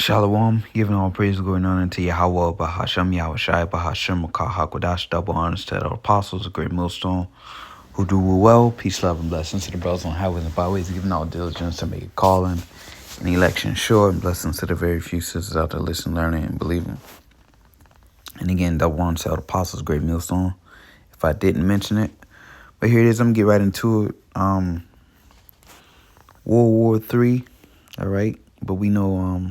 Shalom, giving all praise, glory, and honor unto Yahweh, Bahashem, Yahushai, Bahashem, Makah, HaKodash, double honors to the apostles, a great millstone, who do well. Peace, love, and blessings to the brothers on highways and byways, giving all diligence to make a calling and election sure, and blessings to the very few sisters out there listening, learning, and believing. And again, double honors to the apostles, great millstone, if I didn't mention it. But here it is, I'm going to get right into it. World War III, all right? But we know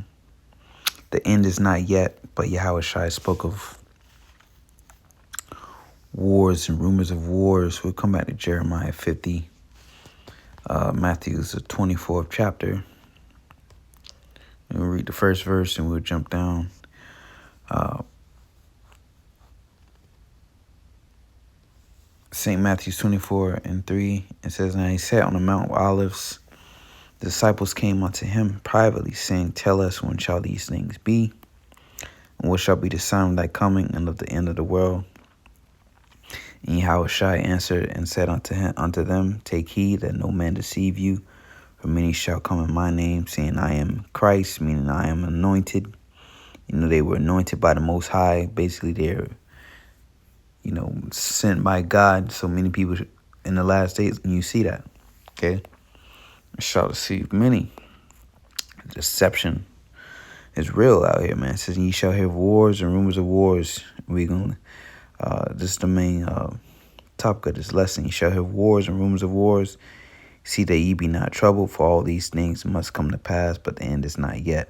the end is not yet, but Yahushua spoke of wars and rumors of wars. We'll come back to Jeremiah 50, Matthew's the 24th chapter. And we'll read the first verse and we'll jump down. St. Matthew's 24:3, it says, "Now he sat on the Mount of Olives. The disciples came unto him privately, saying, Tell us, when shall these things be? And what shall be the sign of thy coming and of the end of the world? And Yahushua answered and said unto them, Take heed that no man deceive you, for many shall come in my name, saying, I am Christ, meaning I am anointed." You know, they were anointed by the Most High. Basically, they're, sent by God. So many people in the last days, and you see that, okay? Shall deceive many. Deception is real out here, man. It says, "Ye shall hear wars and rumors of wars." We're going to, this is the main topic of this lesson. "Ye shall hear wars and rumors of wars. See that ye be not troubled, for all these things must come to pass, but the end is not yet.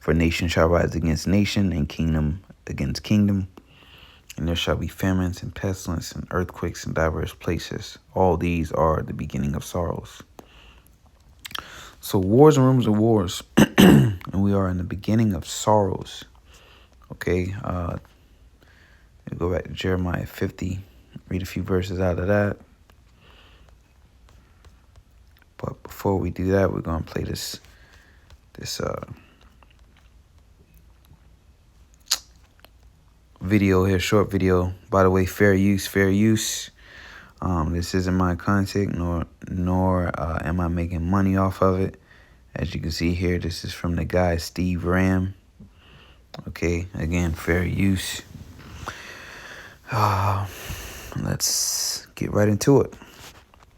For nation shall rise against nation, and kingdom against kingdom. And there shall be famines and pestilence and earthquakes in diverse places. All these are the beginning of sorrows." So wars and rumors of wars. And we are in the beginning of sorrows. Okay. We'll go back to Jeremiah 50. Read a few verses out of that. But before we do that, we're going to play this video here, short video. By the way, fair use. This isn't my content, nor am I making money off of it. As you can see here, this is from the guy Steve Ram. Okay, again, fair use. Let's get right into it.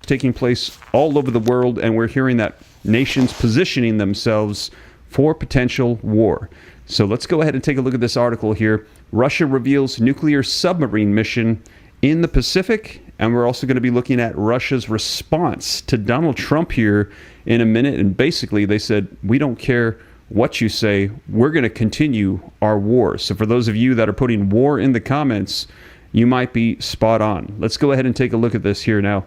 Taking place all over the world, and we're hearing that nations positioning themselves for potential war. So let's go ahead and take a look at this article here. Russia reveals nuclear submarine mission in the Pacific, and we're also going to be looking at Russia's response to Donald Trump here in a minute. And basically, they said, we don't care what you say, we're going to continue our war. So for those of you that are putting war in the comments, you might be spot on. Let's go ahead and take a look at this here now.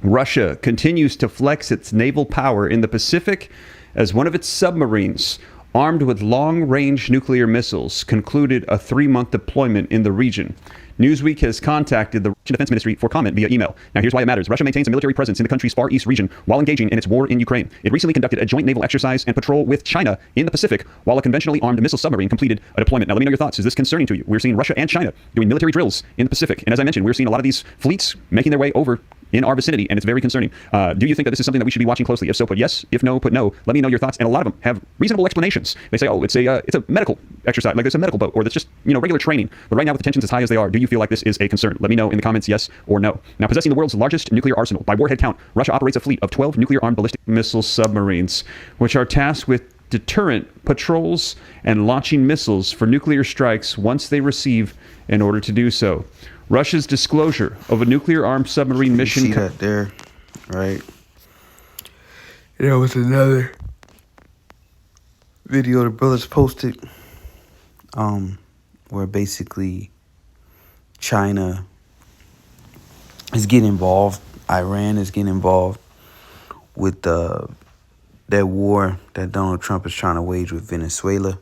Russia continues to flex its naval power in the Pacific as one of its submarines, armed with long-range nuclear missiles, concluded a 3-month deployment in the region. Newsweek has contacted the Russian Defense Ministry for comment via email. Now, here's why it matters. Russia maintains a military presence in the country's Far East region while engaging in its war in Ukraine. It recently conducted a joint naval exercise and patrol with China in the Pacific, while a conventionally armed missile submarine completed a deployment. Now, let me know your thoughts. Is this concerning to you? We're seeing Russia and China doing military drills in the Pacific. And as I mentioned, we're seeing a lot of these fleets making their way over in our vicinity, and it's very concerning. Do you think that this is something that we should be watching closely? If so, put yes. If no, put no. Let me know your thoughts. And a lot of them have reasonable explanations. They say, oh, it's a medical exercise, like it's a medical boat, or that's just regular training. But right now, with the tensions as high as they are, do you feel like this is a concern? Let me know in the comments, yes or no. Now, possessing the world's largest nuclear arsenal by warhead count, Russia operates a fleet of 12 nuclear-armed ballistic missile submarines, which are tasked with deterrent patrols and launching missiles for nuclear strikes once they receive in order to do so. Russia's disclosure of a nuclear-armed submarine mission... You see that there, right? There was another video the brothers posted where basically China is getting involved. Iran is getting involved with that war that Donald Trump is trying to wage with Venezuela.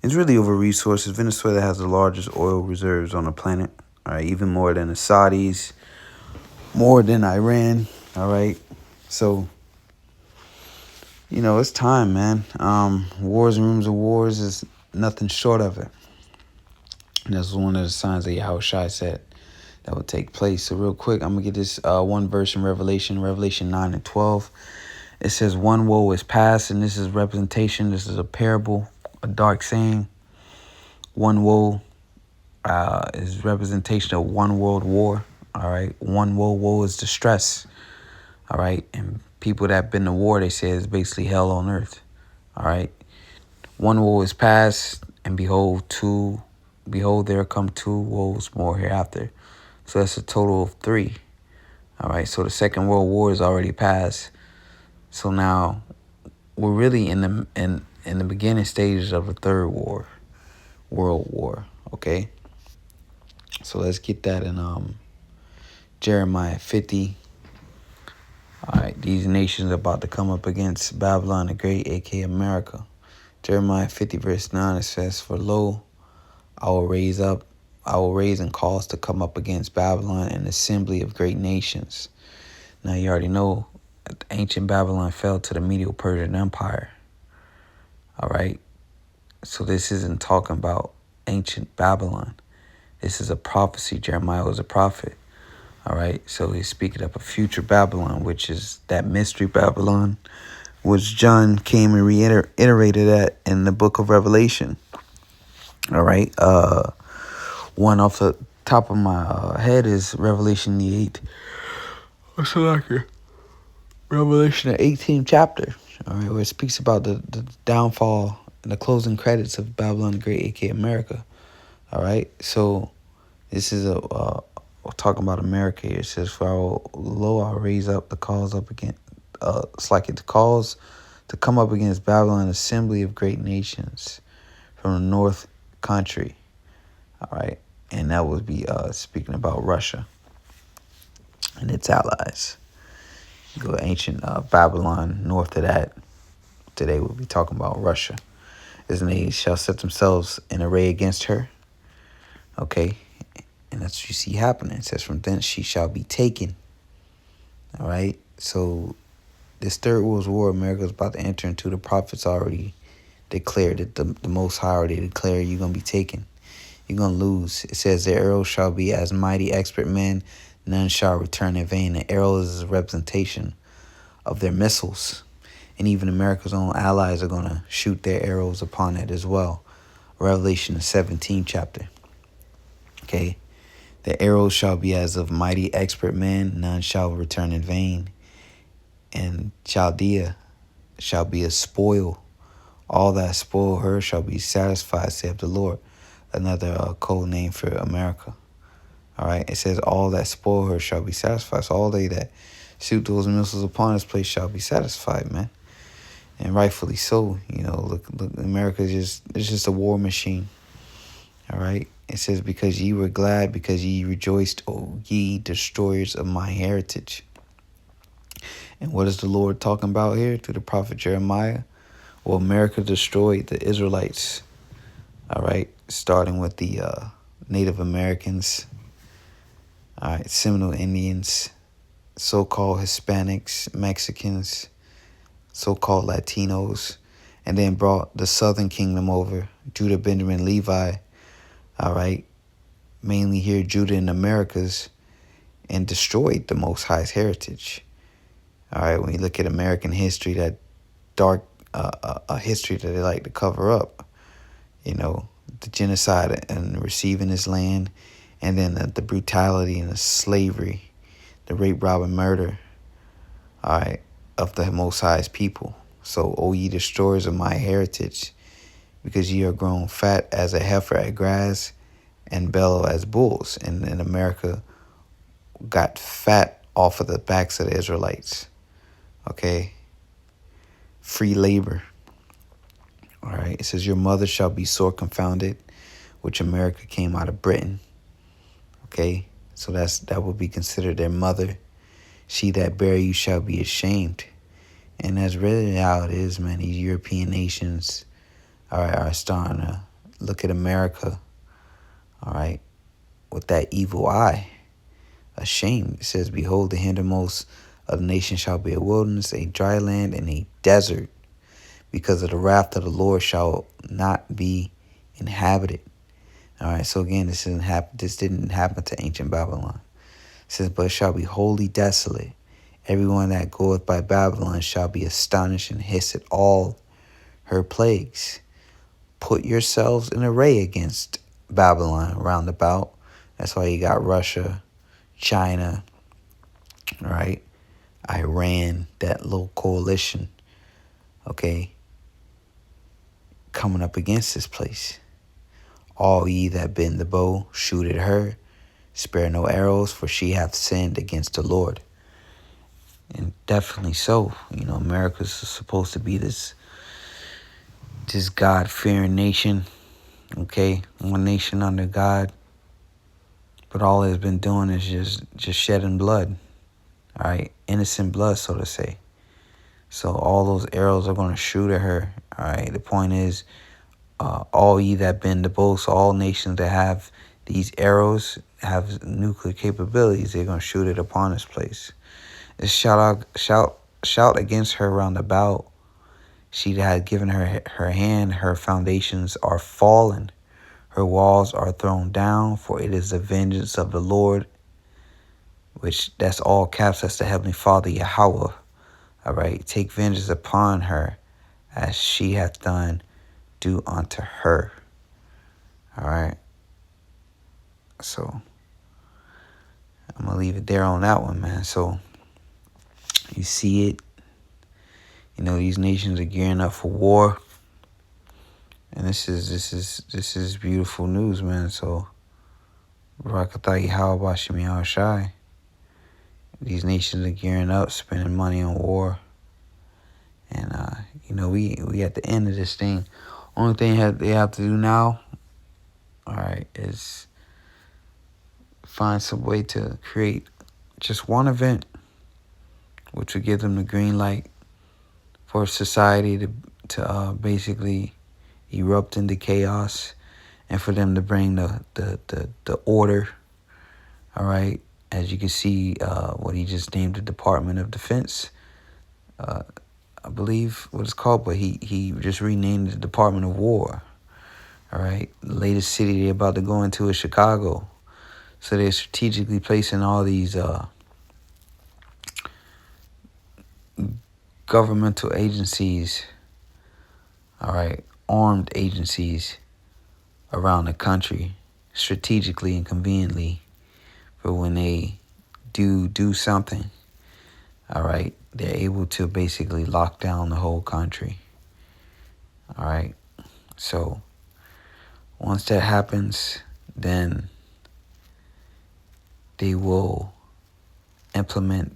It's really over resources. Venezuela has the largest oil reserves on the planet. All right, even more than the Saudis, more than Iran. All right, so it's time, man. Wars and rumors of wars is nothing short of it. And that's one of the signs that Yahushua said that would take place. So real quick, I'm gonna get this one verse in Revelation 9:12. It says one woe is past, and this is representation. This is a parable, a dark saying. One woe is representation of one world war. All right. One woe is distress. All right. And people that have been to war, they say it's basically hell on earth. All right. One woe is past, and behold, there come two woes more hereafter. So that's a total of 3. All right. So the Second World War is already past. So now we're really in the beginning stages of the Third World War. Okay. So let's get that in Jeremiah 50. All right, these nations are about to come up against Babylon the Great, aka America. Jeremiah 50 verse 9, it says, "For lo, I will raise and cause to come up against Babylon an assembly of great nations." Now you already know that ancient Babylon fell to the Medo-Persian Empire. All right. So this isn't talking about ancient Babylon. This is a prophecy. Jeremiah was a prophet. All right. So he's speaking of a future Babylon, which is that mystery Babylon, which John came and reiterated that in the book of Revelation. All right. One off the top of my head is Revelation the 8th. What's it like here? Revelation the 18th chapter. All right, where it speaks about the downfall and the closing credits of Babylon the Great, aka America. All right. So this is we're talking about America here. It says, "For I'll raise up the cause up against the cause to come up against Babylon, assembly of great nations from the north country." All right. And that would be speaking about Russia and its allies. You go to ancient Babylon, north of that. Today we'll be talking about Russia. "As they shall set themselves in array against her." Okay. And that's what you see happening. It says, "From thence she shall be taken." All right. So this Third World War America is about to enter into. The prophets already declared it. The Most High already declared you're going to be taken. You're going to lose. It says, "Their arrows shall be as mighty expert men. None shall return in vain." The arrows is a representation of their missiles. And even America's own allies are going to shoot their arrows upon it as well. Revelation 17 chapter. Okay. "The arrows shall be as of mighty expert men. None shall return in vain. And Chaldea shall be a spoil. All that spoil her shall be satisfied, saith the Lord." Another code name for America. All right. It says, "All that spoil her shall be satisfied." So all they that shoot those missiles upon this place shall be satisfied, man. And rightfully so. You know, look, America is just a war machine. All right. It says, "Because ye were glad, because ye rejoiced, O ye destroyers of my heritage." And what is the Lord talking about here through the prophet Jeremiah? Well, America destroyed the Israelites. All right. Starting with the Native Americans. All right. Seminole Indians, so-called Hispanics, Mexicans, so-called Latinos, and then brought the southern kingdom over, Judah, Benjamin, Levi. All right. Mainly here, Judah and Americas, and destroyed the Most High's heritage. All right. When you look at American history, that dark a history that they like to cover up, you know, the genocide and receiving this land, and then the brutality and the slavery, the rape, rob, and murder, all right, of the Most High's people. So, "O ye destroyers of my heritage, because ye are grown fat as a heifer at grass, and bellow as bulls." And America got fat off of the backs of the Israelites. Okay. Free labor. All right. It says, "Your mother shall be sore confounded," which America came out of Britain. Okay. So that would be considered their mother. "She that bare you shall be ashamed." And that's really how it is, man. These European nations, all right, are starting to look at America, all right, with that evil eye. Ashamed. It says, "Behold, the hindermost of the nation shall be a wilderness, a dry land, and a desert, because of the wrath of the Lord shall not be inhabited." All right, so again, this didn't happen to ancient Babylon. It says, "But it shall be wholly desolate, Everyone that goeth by Babylon shall be astonished and hiss at all her plagues. Put yourselves in array against Babylon round about. That's why you got Russia, China, right? Iran, that little coalition, okay, coming up against this place. All ye that bend the bow, shoot at her. Spare no arrows, for she hath sinned against the Lord. And definitely so. You know, America's supposed to be this God-fearing nation, okay? One nation under God. But all it's been doing is just shedding blood, all right? Innocent blood, so to say. So all those arrows are going to shoot at her, all right? The point is, all ye that bend the bow, so all nations that have these arrows, have nuclear capabilities, they're going to shoot it upon this place. It's shout against her round about. She had given her hand, her foundations are fallen. Her walls are thrown down, for it is the vengeance of the Lord, which that's all caps, that's the Heavenly Father, Yahweh. All right, take vengeance upon her as she hath done, do unto her. All right. So I'm going to leave it there on that one, man. So you see it. You know, these nations are gearing up for war. And this is beautiful news, man. So Barakatahi Hawabashimi Shai. These nations are gearing up, spending money on war. And you know, we at the end of this thing. Only thing they have to do now, all right, is find some way to create just one event, which would give them the green light for society to basically erupt into chaos, and for them to bring the order. All right, as you can see, what he just named the Department of Defense, I believe what it's called, but he just renamed the Department of War. All right, the latest city they're about to go into is Chicago, so they're strategically placing all these governmental agencies, all right, armed agencies around the country, strategically and conveniently, for when they do something, all right, they're able to basically lock down the whole country. All right, so once that happens, then they will implement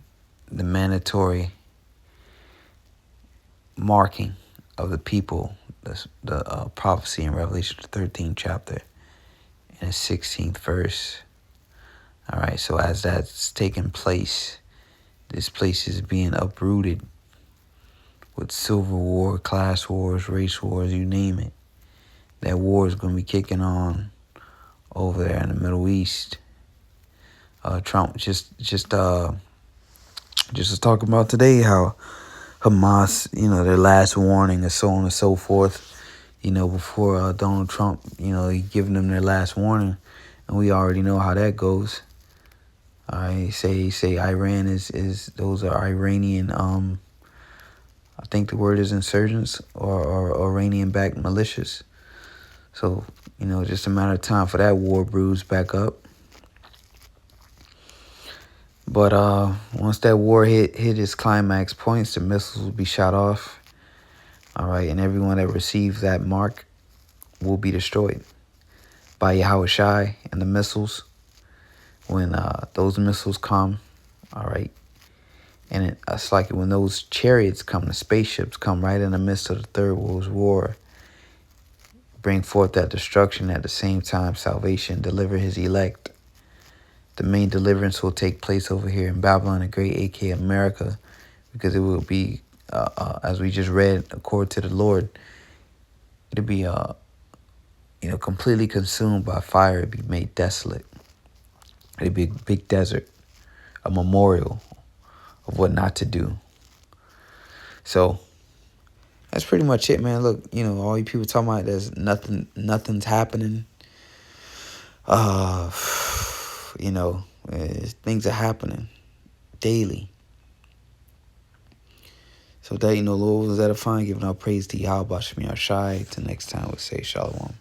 the mandatory marking of the people, the prophecy in Revelation 13th chapter and the 16th verse. All right, so as that's taking place, this place is being uprooted with civil war, class wars, race wars, you name it. That war is going to be kicking on over there in the Middle East. Trump just was talking about today how Hamas, you know, their last warning and so on and so forth, you know, before Donald Trump, you know, he giving them their last warning, and we already know how that goes. I say Iran is those are Iranian, I think the word is insurgents or Iranian-backed militias. So, you know, just a matter of time for that war brews back up. But once that war hit its climax points, the missiles will be shot off. All right, and everyone that receives that mark will be destroyed by Yahweh Shai and the missiles. When those missiles come, all right, and it's like when those chariots come, the spaceships come right in the midst of the Third World War, bring forth that destruction, at the same time salvation, deliver his elect. The main deliverance will take place over here in Babylon the Great, aka America, because it will be, as we just read, according to the Lord, it'll be, you know, completely consumed by fire. It'll be made desolate. It'll be a big desert, a memorial of what not to do. So that's pretty much it, man. Look, you know, all you people talking about there's nothing's happening. You know, things are happening daily. So with that, Lord was edifying, giving our praise to Yahweh Shai. Till next time, we say Shalom.